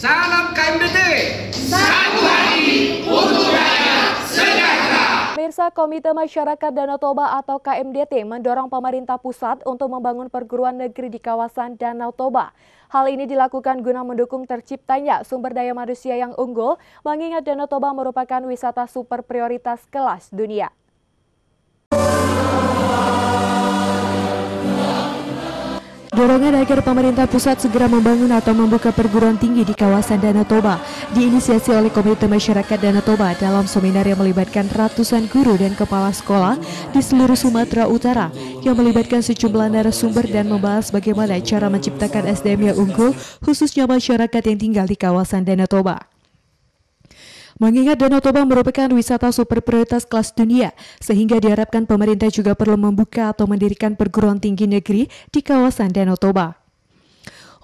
Salam KMDT. Satu hari untuk rakyat sejahtera. Pemirsa, Komite Masyarakat Danau Toba atau KMDT mendorong pemerintah pusat untuk membangun perguruan negeri di kawasan Danau Toba. Hal ini dilakukan guna mendukung terciptanya sumber daya manusia yang unggul, mengingat Danau Toba merupakan wisata super prioritas kelas dunia. Dorongan agar pemerintah pusat segera membangun atau membuka perguruan tinggi di kawasan Danau Toba diinisiasi oleh Komite Masyarakat Danau Toba dalam seminar yang melibatkan ratusan guru dan kepala sekolah di seluruh Sumatera Utara yang melibatkan sejumlah narasumber dan membahas bagaimana cara menciptakan SDM yang unggul khususnya masyarakat yang tinggal di kawasan Danau Toba. Mengingat Danau Toba merupakan wisata super prioritas kelas dunia, sehingga diharapkan pemerintah juga perlu membuka atau mendirikan perguruan tinggi negeri di kawasan Danau Toba.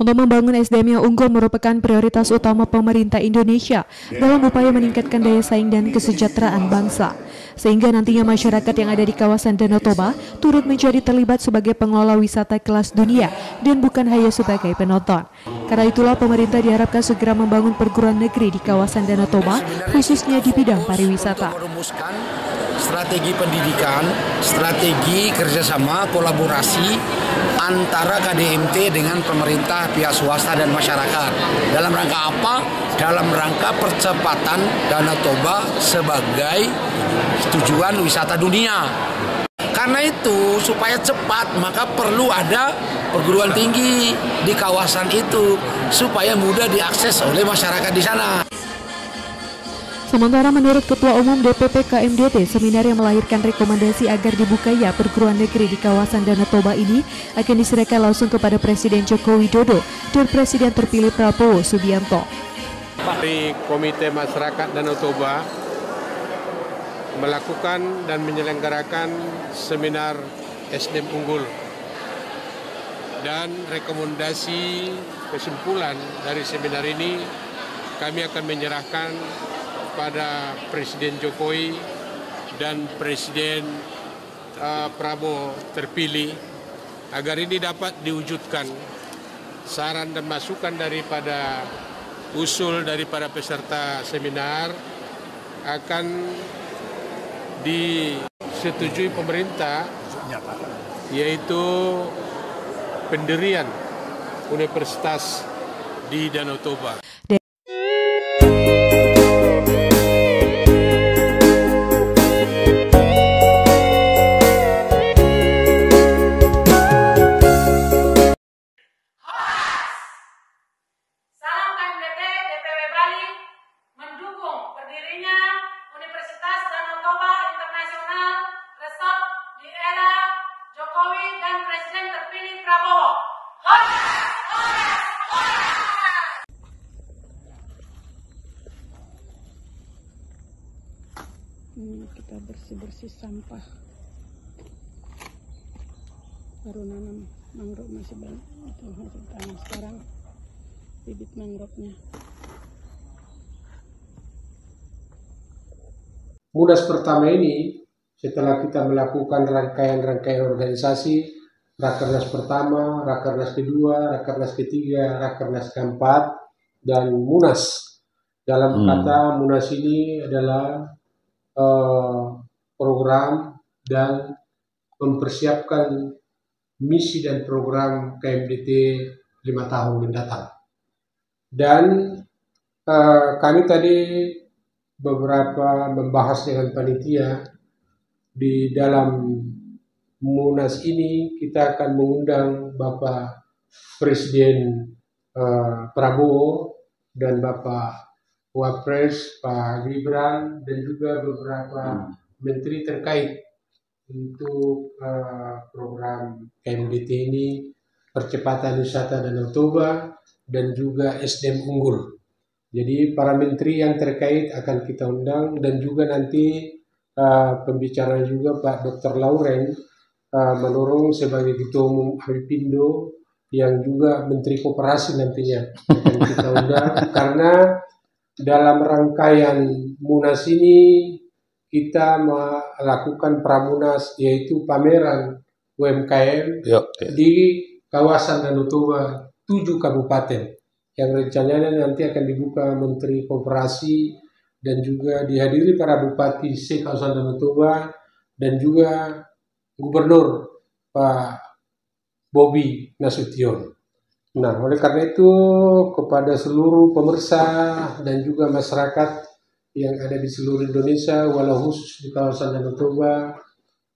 Untuk membangun SDM yang unggul merupakan prioritas utama pemerintah Indonesia dalam upaya meningkatkan daya saing dan kesejahteraan bangsa. Sehingga nantinya masyarakat yang ada di kawasan Danau Toba turut menjadi terlibat sebagai pengelola wisata kelas dunia dan bukan hanya sebagai penonton. Karena itulah pemerintah diharapkan segera membangun perguruan negeri di kawasan Danau Toba, khususnya di bidang pariwisata. Strategi pendidikan, strategi kerjasama, kolaborasi antara KDMT dengan pemerintah, pihak swasta dan masyarakat. Dalam rangka apa? Dalam rangka percepatan Danau Toba sebagai tujuan wisata dunia. Karena itu supaya cepat maka perlu ada perguruan tinggi di kawasan itu supaya mudah diakses oleh masyarakat di sana. Sementara menurut Ketua Umum DPP KMDT, seminar yang melahirkan rekomendasi agar dibukanya perguruan negeri di kawasan Danau Toba ini akan diserahkan langsung kepada Presiden Joko Widodo dan Presiden terpilih Prabowo Subianto. Dari Komite Masyarakat Danau Toba melakukan dan menyelenggarakan seminar SDM unggul dan rekomendasi kesimpulan dari seminar ini kami akan menyerahkan pada Presiden Jokowi dan Presiden Prabowo terpilih agar ini dapat diwujudkan. Saran dan masukan daripada usul daripada peserta seminar akan disetujui pemerintah, yaitu pendirian universitas di Danau Toba. Kita bersih-bersih sampah, baru nanam mangrove masih banyak itu hasil tanam. Sekarang bibit mangrove-nya. Munas pertama ini setelah kita melakukan rangkaian organisasi, Rakernas pertama, Rakernas kedua, Rakernas ketiga, Rakernas keempat, dan Munas. Dalam kata Munas ini adalah program dan mempersiapkan misi dan program KMDT 5 tahun mendatang. Dan kami tadi beberapa membahas dengan panitia di dalam Munas ini kita akan mengundang Bapak Presiden Prabowo dan Bapak Wapres Pak Gibran dan juga beberapa menteri terkait untuk program KMDT ini, percepatan wisata Danau Toba dan juga SDM unggul. Jadi para menteri yang terkait akan kita undang dan juga nanti pembicara juga Pak Dr. Lauren Manurung sebagai Ketua Umum Apindo yang juga Menteri Koperasi nantinya akan kita undang karena dalam rangkaian Munas ini kita melakukan Pramunas yaitu pameran UMKM di kawasan Danau Toba 7 kabupaten. yang rencananya nanti akan dibuka Menteri Koperasi dan juga dihadiri para bupati se-Kawasan Danau Toba dan juga Gubernur Pak Bobi Nasution. Nah, oleh karena itu kepada seluruh pemirsa dan juga masyarakat yang ada di seluruh Indonesia, walau khusus di kawasan Danau Toba,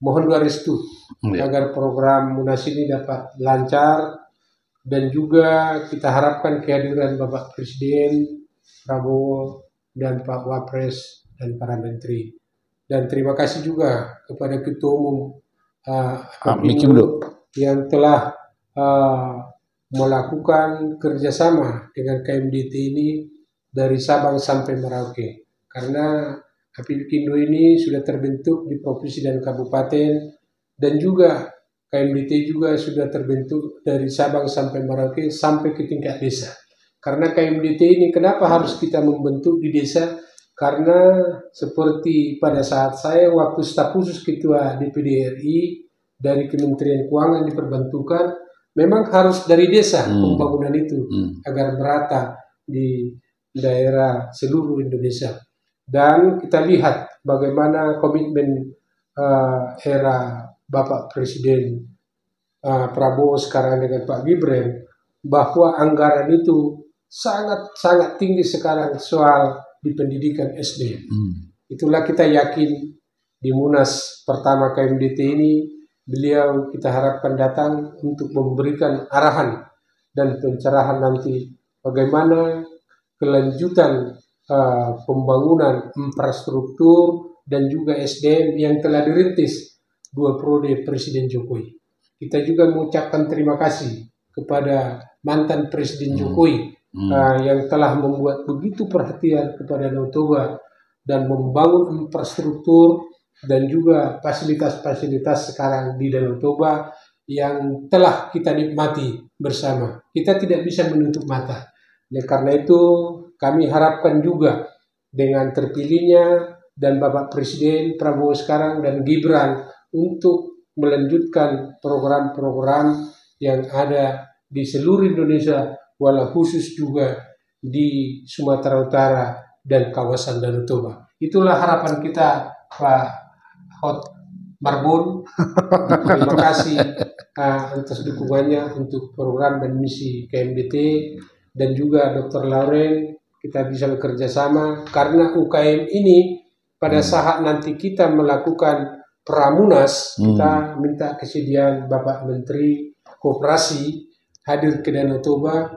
mohon doa restu agar program Munas ini dapat lancar, dan juga kita harapkan kehadiran Bapak Presiden Prabowo dan Pak Wapres dan para menteri. Dan terima kasih juga kepada Ketua Umum Apindo yang telah melakukan kerjasama dengan KMDT ini dari Sabang sampai Merauke. Karena Apindo ini sudah terbentuk di provinsi dan kabupaten, dan juga KMDT juga sudah terbentuk dari Sabang sampai Merauke sampai ke tingkat desa. Karena KMDT ini kenapa harus kita membentuk di desa? Karena seperti pada saat saya waktu staf khusus Ketua DPD RI dari Kementerian Keuangan diperbantukan, memang harus dari desa pembangunan itu agar merata di daerah seluruh Indonesia. Dan kita lihat bagaimana komitmen era Bapak Presiden Prabowo sekarang dengan Pak Gibran, bahwa anggaran itu sangat tinggi sekarang soal di pendidikan SD. Itulah kita yakin di Munas pertama KMDT ini beliau kita harapkan datang untuk memberikan arahan dan pencerahan nanti bagaimana kelanjutan pembangunan infrastruktur dan juga SDM yang telah dirintis 2 periode Presiden Jokowi. Kita juga mengucapkan terima kasih kepada mantan Presiden Jokowi yang telah membuat begitu perhatian kepada Danau Toba dan membangun infrastruktur dan juga fasilitas-fasilitas sekarang di Danau Toba yang telah kita nikmati bersama. Kita tidak bisa menutup mata. Oleh karena itu kami harapkan juga dengan terpilihnya dan Bapak Presiden Prabowo sekarang dan Gibran untuk melanjutkan program-program yang ada di seluruh Indonesia, walau khusus juga di Sumatera Utara dan kawasan Danau Toba. Itulah harapan kita, Pak Hot Marbun. Terima kasih atas dukungannya untuk program dan misi KMDT, dan juga Dr. Lauren. Kita bisa bekerja sama karena UKM ini pada saat nanti kita melakukan Pramunas, kita minta kesediaan Bapak Menteri Koperasi hadir ke Danau Toba